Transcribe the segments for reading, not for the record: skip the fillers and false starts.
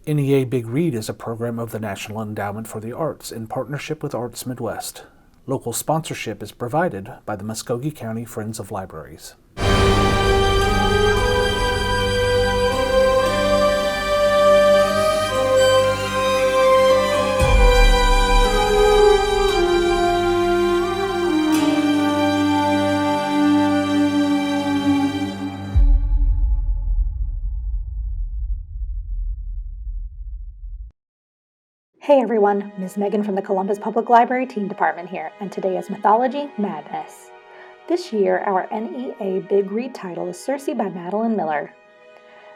NEA Big Read is a program of the National Endowment for the Arts in partnership with Arts Midwest. Local sponsorship is provided by the Muskogee County Friends of Libraries. Hey everyone, Ms. Megan from the Columbus Public Library Teen Department here, and today is Mythology Madness. This year, our NEA Big Read title is Circe by Madeline Miller.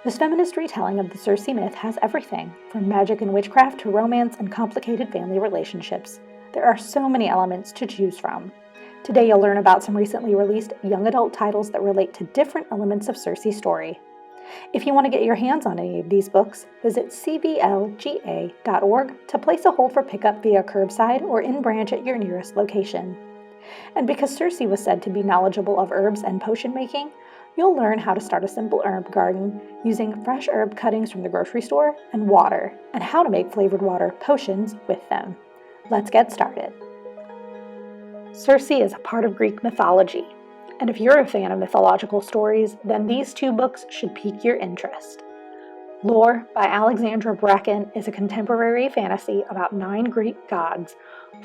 This feminist retelling of the Circe myth has everything, from magic and witchcraft to romance and complicated family relationships. There are so many elements to choose from. Today you'll learn about some recently released young adult titles that relate to different elements of Circe's story. If you want to get your hands on any of these books, visit cvlga.org to place a hold for pickup via curbside or in-branch at your nearest location. And because Circe was said to be knowledgeable of herbs and potion making, you'll learn how to start a simple herb garden using fresh herb cuttings from the grocery store and water, and how to make flavored water potions with them. Let's get started. Circe is a part of Greek mythology. And if you're a fan of mythological stories, then these two books should pique your interest. Lore by Alexandra Bracken is a contemporary fantasy about 9 Greek gods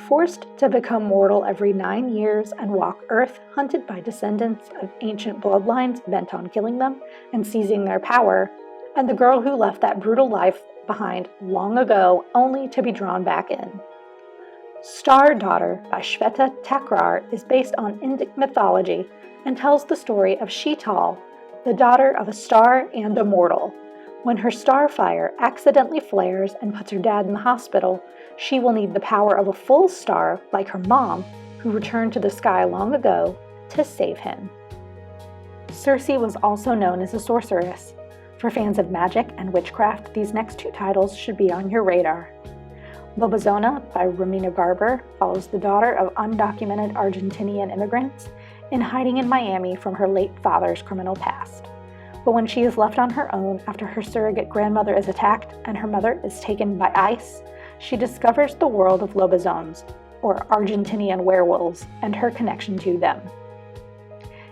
forced to become mortal every 9 years and walk Earth, hunted by descendants of ancient bloodlines bent on killing them and seizing their power, and the girl who left that brutal life behind long ago only to be drawn back in. Star Daughter by Shveta Takrar is based on Indic mythology and tells the story of Sheetal, the daughter of a star and a mortal. When her star fire accidentally flares and puts her dad in the hospital, she will need the power of a full star, like her mom, who returned to the sky long ago, to save him. Circe was also known as a sorceress. For fans of magic and witchcraft, these next 2 titles should be on your radar. Lobezona by Romina Garber follows the daughter of undocumented Argentinian immigrants in hiding in Miami from her late father's criminal past. But when she is left on her own after her surrogate grandmother is attacked and her mother is taken by ICE, she discovers the world of Lobezones, or Argentinian werewolves, and her connection to them.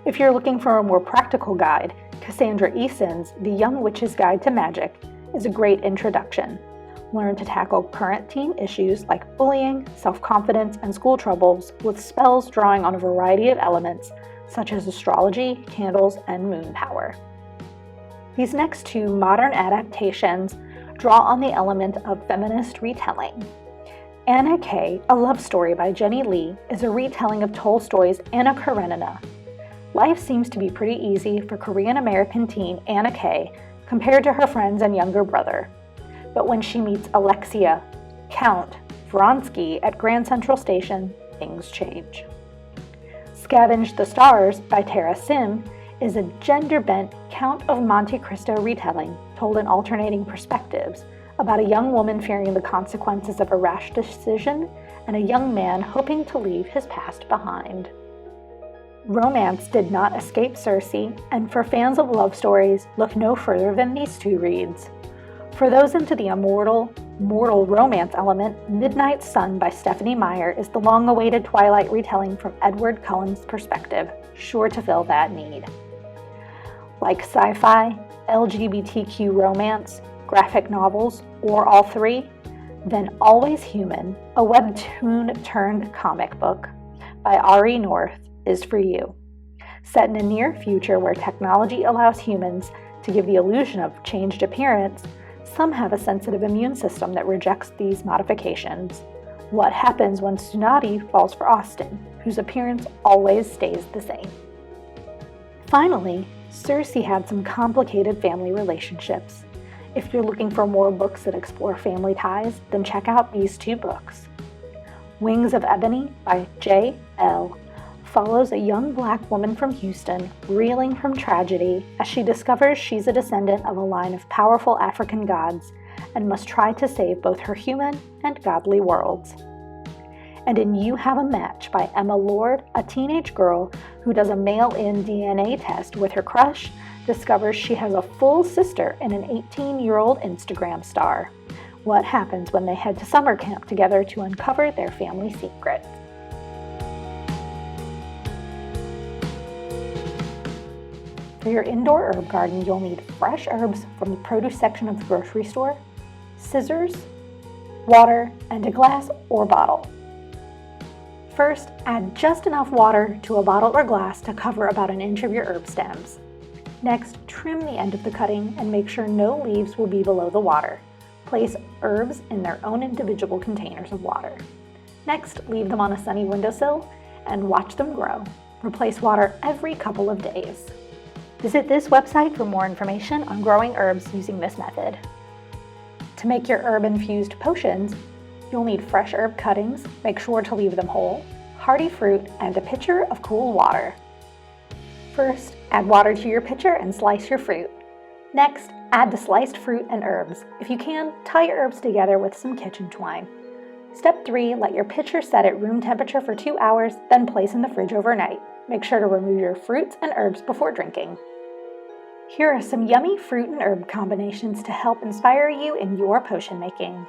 If you're looking for a more practical guide, Cassandra Eason's The Young Witch's Guide to Magic is a great introduction. Learn to tackle current teen issues like bullying, self-confidence, and school troubles with spells drawing on a variety of elements such as astrology, candles, and moon power. These next 2 modern adaptations draw on the element of feminist retelling. Anna K., A Love Story by Jenny Lee, is a retelling of Tolstoy's Anna Karenina. Life seems to be pretty easy for Korean-American teen Anna K. compared to her friends and younger brother. But when she meets Alexia, Count Vronsky at Grand Central Station, things change. Scavenge the Stars by Tara Sim is a gender-bent Count of Monte Cristo retelling told in alternating perspectives about a young woman fearing the consequences of a rash decision and a young man hoping to leave his past behind. Romance did not escape Circe, and for fans of love stories, look no further than these 2 reads. For those into the mortal romance element, Midnight Sun by Stephanie Meyer is the long-awaited Twilight retelling from Edward Cullen's perspective, sure to fill that need. Like sci-fi, LGBTQ romance, graphic novels, or all 3, then Always Human, a webtoon-turned-comic book by Ari North, is for you. Set in a near future where technology allows humans to give the illusion of changed appearance, some have a sensitive immune system that rejects these modifications. What happens when Tsunade falls for Austin, whose appearance always stays the same? Finally, Circe had some complicated family relationships. If you're looking for more books that explore family ties, then check out these 2 books. Wings of Ebony by J.L. follows a young Black woman from Houston reeling from tragedy as she discovers she's a descendant of a line of powerful African gods and must try to save both her human and godly worlds. And in You Have a Match by Emma Lord, a teenage girl who does a mail-in DNA test with her crush discovers she has a full sister and an 18-year-old Instagram star. what happens when they head to summer camp together to uncover their family secrets. For your indoor herb garden, you'll need fresh herbs from the produce section of the grocery store, scissors, water, and a glass or bottle. First, add just enough water to a bottle or glass to cover about an inch of your herb stems. Next, trim the end of the cutting and make sure no leaves will be below the water. Place herbs in their own individual containers of water. Next, leave them on a sunny windowsill and watch them grow. Replace water every couple of days. Visit this website for more information on growing herbs using this method. To make your herb-infused potions, you'll need fresh herb cuttings, make sure to leave them whole, hardy fruit, and a pitcher of cool water. First, add water to your pitcher and slice your fruit. Next, add the sliced fruit and herbs. If you can, tie your herbs together with some kitchen twine. Step 3, let your pitcher set at room temperature for 2 hours, then place in the fridge overnight. Make sure to remove your fruits and herbs before drinking. Here are some yummy fruit and herb combinations to help inspire you in your potion making.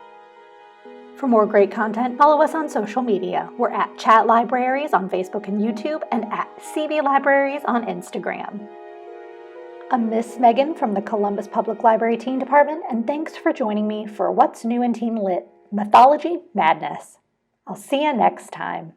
For more great content, follow us on social media. We're at Chat Libraries on Facebook and YouTube and at CB Libraries on Instagram. I'm Miss Megan from the Columbus Public Library Teen Department, and thanks for joining me for What's New in Teen Lit, Mythology Madness. I'll see you next time.